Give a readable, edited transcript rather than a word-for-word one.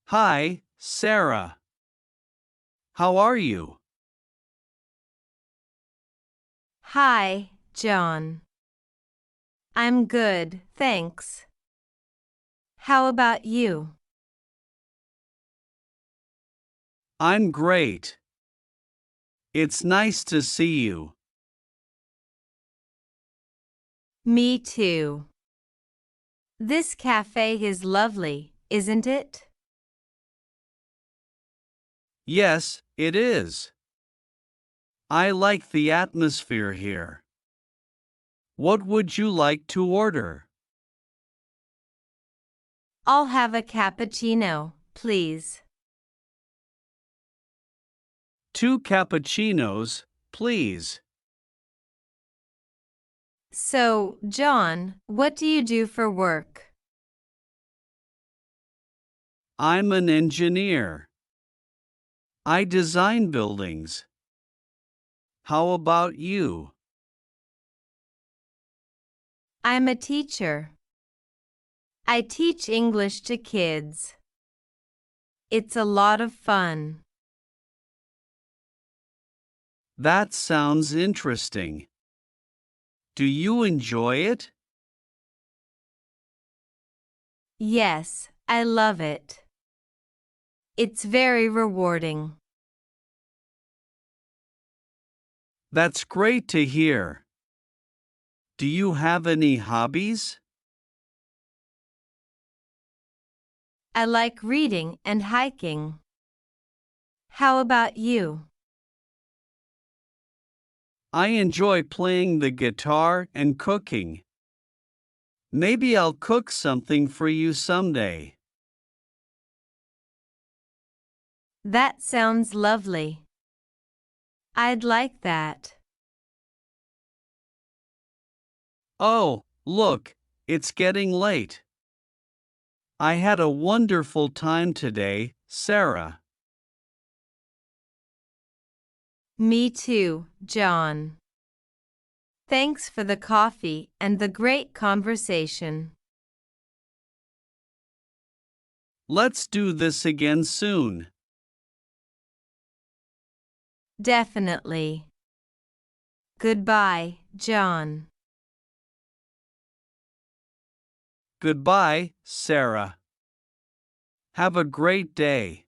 Hi, Sarah. How are you? Hi, John. I'm good, thanks. How about you? I'm great. It's nice to see you. Me too. This cafe is lovely, isn't it? Yes, it is. I like the atmosphere here. What would you like to order? I'll have a cappuccino, please. 2 cappuccinos, please. So, John, what do you do for work? I'm an engineer. I design buildings. How about you? I'm a teacher. I teach English to kids. It's a lot of fun. That sounds interesting. Do you enjoy it? Yes, I love it. It's very rewarding. That's great to hear. Do you have any hobbies? I like reading and hiking. How about you? I enjoy playing the guitar and cooking. Maybe I'll cook something for you someday. That sounds lovely. I'd like that. Oh, look, it's getting late. I had a wonderful time today, Sarah. Me too, John. Thanks for the coffee and the great conversation. Let's do this again soon. Definitely. Goodbye, John. Goodbye, Sarah. Have a great day.